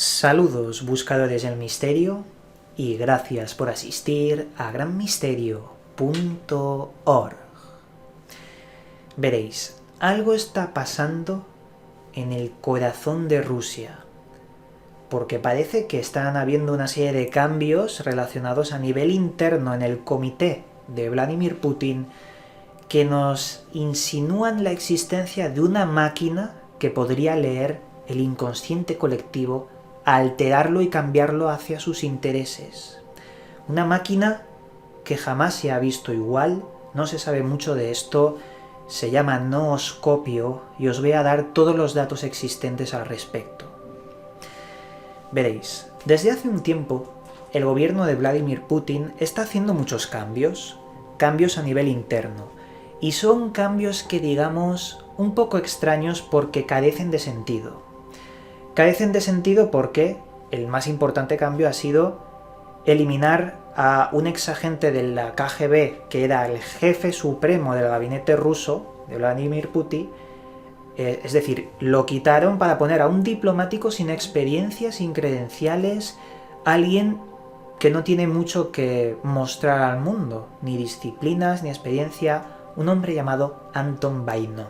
Saludos buscadores del misterio y gracias por asistir a granmisterio.org. Veréis, algo está pasando en el corazón de Rusia, porque parece que están habiendo una serie de cambios relacionados a nivel interno en el comité de Vladimir Putin que nos insinúan la existencia de una máquina que podría leer el inconsciente colectivo, alterarlo y cambiarlo hacia sus intereses. Una máquina que jamás se ha visto igual, no se sabe mucho de esto, se llama nooscopio y os voy a dar todos los datos existentes al respecto. Veréis, desde hace un tiempo el gobierno de Vladimir Putin está haciendo muchos cambios a nivel interno, y son cambios que digamos un poco extraños porque carecen de sentido. Carecen de sentido porque el más importante cambio ha sido eliminar a un exagente de la KGB, que era el jefe supremo del gabinete ruso, de Vladimir Putin, es decir, lo quitaron para poner a un diplomático sin experiencia, sin credenciales, alguien que no tiene mucho que mostrar al mundo, ni disciplinas, ni experiencia, un hombre llamado Anton Vaino.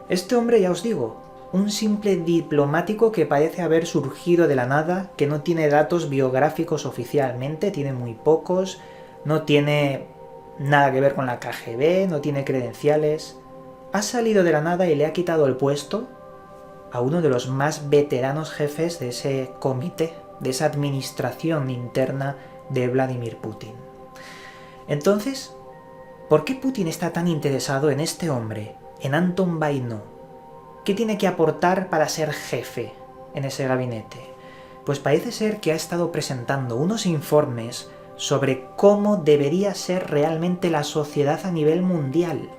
Este hombre, ya os digo, un simple diplomático que parece haber surgido de la nada, que no tiene datos biográficos oficialmente, tiene muy pocos, no tiene nada que ver con la KGB, no tiene credenciales. Ha salido de la nada y le ha quitado el puesto a uno de los más veteranos jefes de ese comité, de esa administración interna de Vladimir Putin. Entonces, ¿por qué Putin está tan interesado en este hombre, en Anton Vaino? ¿Qué tiene que aportar para ser jefe en ese gabinete? Pues parece ser que ha estado presentando unos informes sobre cómo debería ser realmente la sociedad a nivel mundial.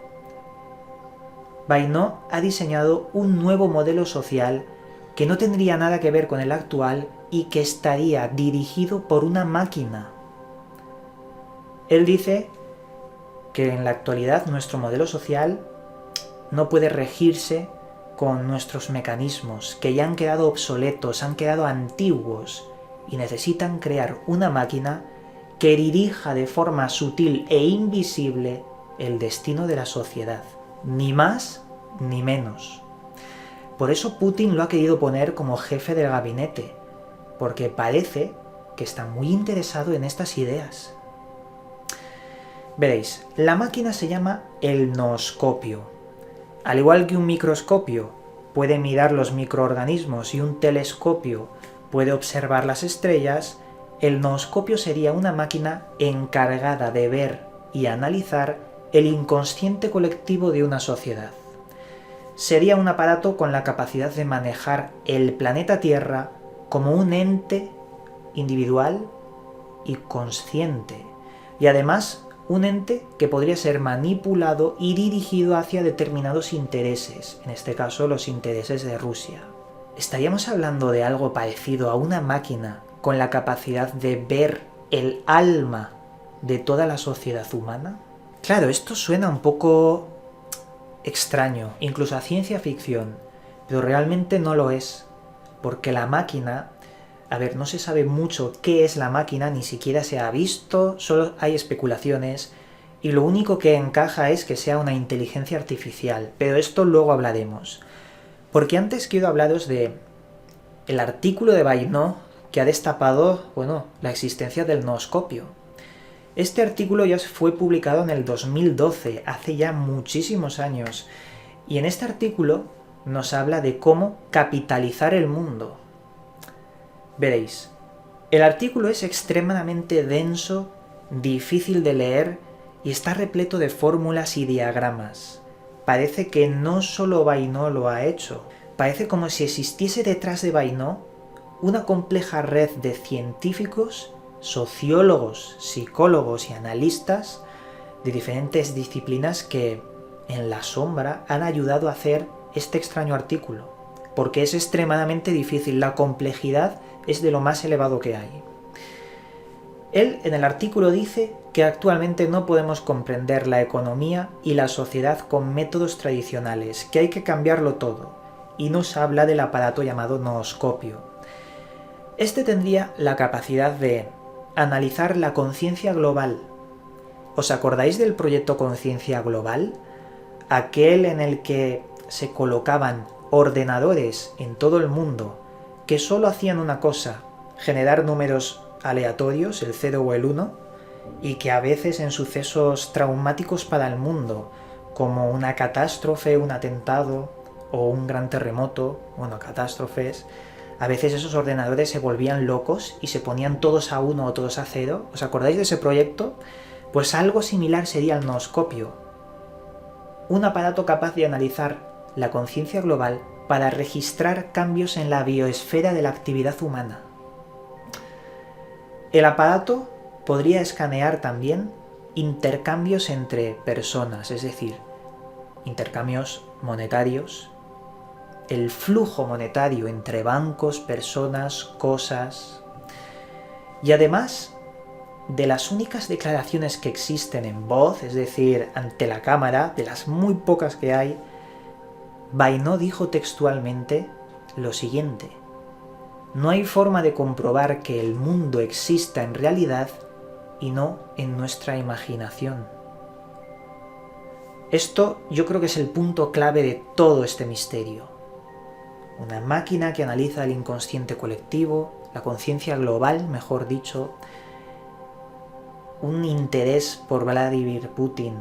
Vaino ha diseñado un nuevo modelo social que no tendría nada que ver con el actual y que estaría dirigido por una máquina. Él dice que en la actualidad nuestro modelo social no puede regirse con nuestros mecanismos, que ya han quedado obsoletos, han quedado antiguos y necesitan crear una máquina que dirija de forma sutil e invisible el destino de la sociedad, ni más ni menos. Por eso Putin lo ha querido poner como jefe del gabinete, porque parece que está muy interesado en estas ideas. Veréis, la máquina se llama el nooscopio. Al igual que un microscopio puede mirar los microorganismos y un telescopio puede observar las estrellas, el nooscopio sería una máquina encargada de ver y analizar el inconsciente colectivo de una sociedad. Sería un aparato con la capacidad de manejar el planeta Tierra como un ente individual y consciente, y además un ente que podría ser manipulado y dirigido hacia determinados intereses, en este caso los intereses de Rusia. ¿Estaríamos hablando de algo parecido a una máquina con la capacidad de ver el alma de toda la sociedad humana? Claro, esto suena un poco extraño, incluso a ciencia ficción, pero realmente no lo es, porque la máquina... no se sabe mucho qué es la máquina, ni siquiera se ha visto, solo hay especulaciones, y lo único que encaja es que sea una inteligencia artificial, pero esto luego hablaremos. Porque antes quiero hablaros de el artículo de Vaino que ha destapado, la existencia del nooscopio. Este artículo ya fue publicado en el 2012, hace ya muchísimos años, y en este artículo nos habla de cómo capitalizar el mundo. Veréis, el artículo es extremadamente denso, difícil de leer y está repleto de fórmulas y diagramas. Parece que no solo Vaino lo ha hecho, parece como si existiese detrás de Vaino una compleja red de científicos, sociólogos, psicólogos y analistas de diferentes disciplinas que en la sombra han ayudado a hacer este extraño artículo, porque es extremadamente difícil, la complejidad es de lo más elevado que hay. Él en el artículo dice que actualmente no podemos comprender la economía y la sociedad con métodos tradicionales, que hay que cambiarlo todo, y nos habla del aparato llamado nooscopio. Este tendría la capacidad de analizar la conciencia global. ¿Os acordáis del proyecto Conciencia Global? Aquel en el que se colocaban ordenadores en todo el mundo que solo hacían una cosa, generar números aleatorios, el 0 o el 1, y que a veces en sucesos traumáticos para el mundo, como una catástrofe, un atentado o un gran terremoto, bueno, catástrofes, a veces esos ordenadores se volvían locos y se ponían todos a 1 o todos a 0. ¿Os acordáis de ese proyecto? Pues algo similar sería el nooscopio. Un aparato capaz de analizar la conciencia global para registrar cambios en la bioesfera de la actividad humana. El aparato podría escanear también intercambios entre personas, es decir, intercambios monetarios, el flujo monetario entre bancos, personas, cosas. Y además de las únicas declaraciones que existen en voz, es decir, ante la cámara, de las muy pocas que hay, Vainó dijo textualmente lo siguiente: no hay forma de comprobar que el mundo exista en realidad y no en nuestra imaginación. Esto yo creo que es el punto clave de todo este misterio. Una máquina que analiza el inconsciente colectivo, la conciencia global, mejor dicho, un interés por Vladimir Putin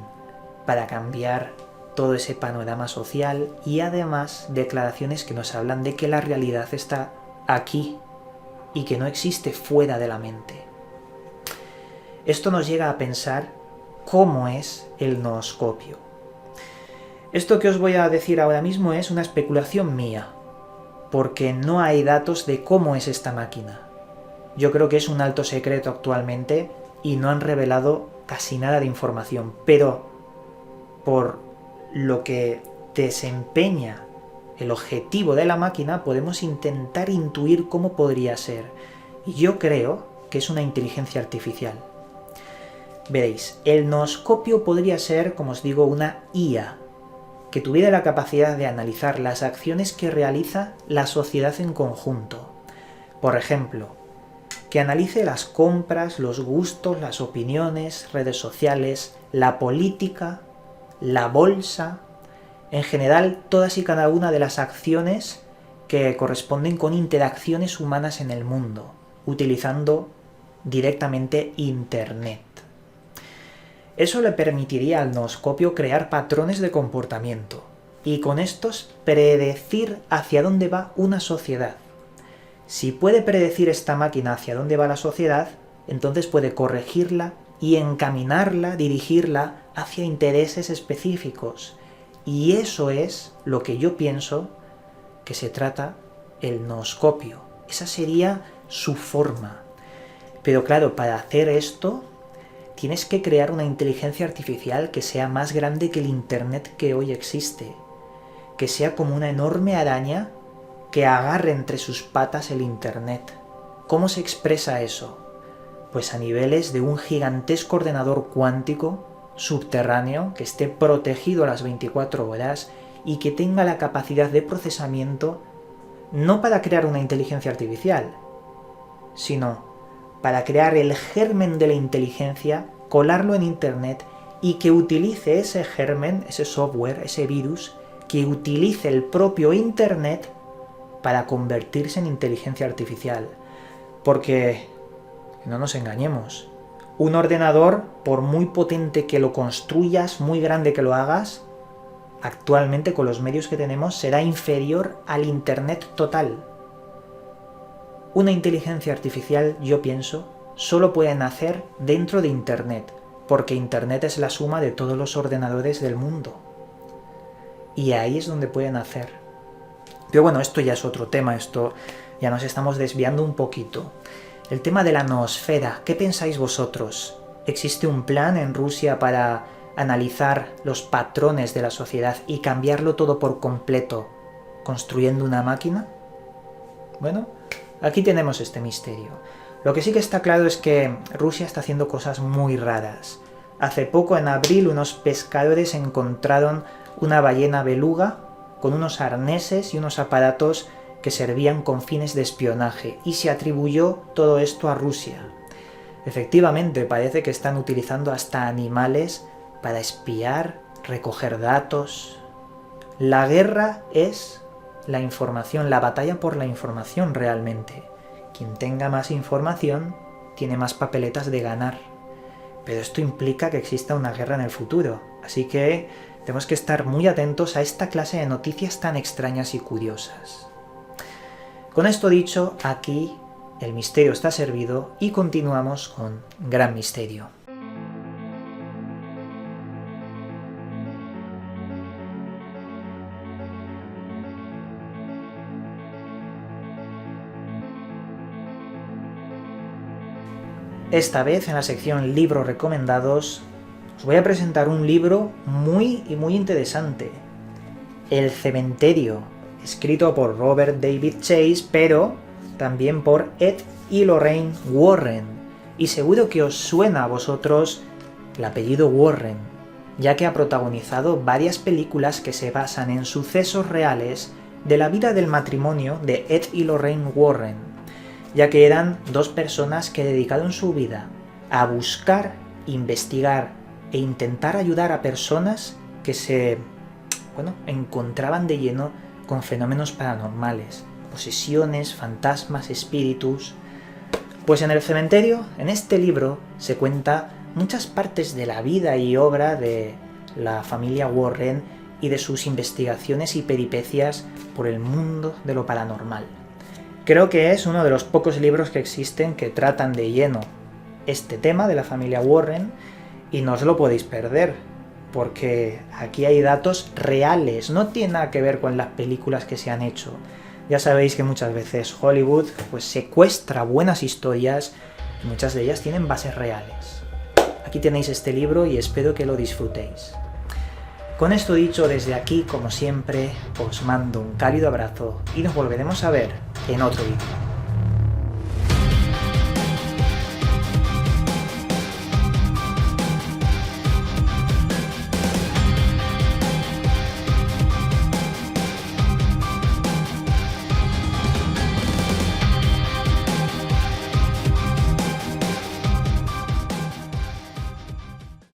para cambiar todo ese panorama social y además declaraciones que nos hablan de que la realidad está aquí y que no existe fuera de la mente. Esto nos llega a pensar cómo es el nooscopio. Esto que os voy a decir ahora mismo es una especulación mía, porque no hay datos de cómo es esta máquina. Yo creo que es un alto secreto actualmente y no han revelado casi nada de información, pero por lo que desempeña el objetivo de la máquina podemos intentar intuir cómo podría ser. Y yo creo que es una inteligencia artificial. Veréis, el nooscopio podría ser, como os digo, una IA que tuviera la capacidad de analizar las acciones que realiza la sociedad en conjunto. Por ejemplo, que analice las compras, los gustos, las opiniones, redes sociales, la política, la bolsa, en general todas y cada una de las acciones que corresponden con interacciones humanas en el mundo, utilizando directamente Internet. Eso le permitiría al nooscopio crear patrones de comportamiento y con estos predecir hacia dónde va una sociedad. Si puede predecir esta máquina hacia dónde va la sociedad, entonces puede corregirla y encaminarla, dirigirla hacia intereses específicos. Y eso es lo que yo pienso que se trata el nooscopio. Esa sería su forma. Pero claro, para hacer esto tienes que crear una inteligencia artificial que sea más grande que el Internet que hoy existe. Que sea como una enorme araña que agarre entre sus patas el Internet. ¿Cómo se expresa eso? Pues a niveles de un gigantesco ordenador cuántico subterráneo que esté protegido a las 24 horas y que tenga la capacidad de procesamiento no para crear una inteligencia artificial, sino para crear el germen de la inteligencia, colarlo en Internet y que utilice ese germen, ese software, ese virus, que utilice el propio Internet para convertirse en inteligencia artificial. Porque, no nos engañemos, un ordenador, por muy potente que lo construyas, muy grande que lo hagas, actualmente con los medios que tenemos será inferior al Internet total. Una inteligencia artificial, yo pienso, solo puede nacer dentro de Internet, porque Internet es la suma de todos los ordenadores del mundo. Y ahí es donde puede nacer. Pero bueno, esto ya es otro tema, esto ya nos estamos desviando un poquito. El tema de la noosfera, ¿qué pensáis vosotros? ¿Existe un plan en Rusia para analizar los patrones de la sociedad y cambiarlo todo por completo, construyendo una máquina? Bueno, aquí tenemos este misterio. Lo que sí que está claro es que Rusia está haciendo cosas muy raras. Hace poco, en abril, unos pescadores encontraron una ballena beluga con unos arneses y unos aparatos que servían con fines de espionaje y se atribuyó todo esto a Rusia. Efectivamente, parece que están utilizando hasta animales para espiar, recoger datos. La guerra es la información, la batalla por la información realmente. Quien tenga más información tiene más papeletas de ganar. Pero esto implica que exista una guerra en el futuro, así que tenemos que estar muy atentos a esta clase de noticias tan extrañas y curiosas. Con esto dicho, aquí el misterio está servido y continuamos con Gran Misterio. Esta vez en la sección Libros Recomendados os voy a presentar un libro muy interesante. El Cementerio, escrito por Robert David Chase, pero también por Ed y Lorraine Warren. Y seguro que os suena a vosotros el apellido Warren, ya que ha protagonizado varias películas que se basan en sucesos reales de la vida del matrimonio de Ed y Lorraine Warren, ya que eran dos personas que dedicaron su vida a buscar, investigar e intentar ayudar a personas que se encontraban de lleno con fenómenos paranormales, posesiones, fantasmas, espíritus. Pues en El Cementerio, en este libro, se cuenta muchas partes de la vida y obra de la familia Warren y de sus investigaciones y peripecias por el mundo de lo paranormal. Creo que es uno de los pocos libros que existen que tratan de lleno este tema de la familia Warren y no os lo podéis perder, porque aquí hay datos reales, no tiene nada que ver con las películas que se han hecho. Ya sabéis que muchas veces Hollywood pues secuestra buenas historias y muchas de ellas tienen bases reales. Aquí tenéis este libro y espero que lo disfrutéis. Con esto dicho, desde aquí, como siempre, os mando un cálido abrazo y nos volveremos a ver en otro vídeo.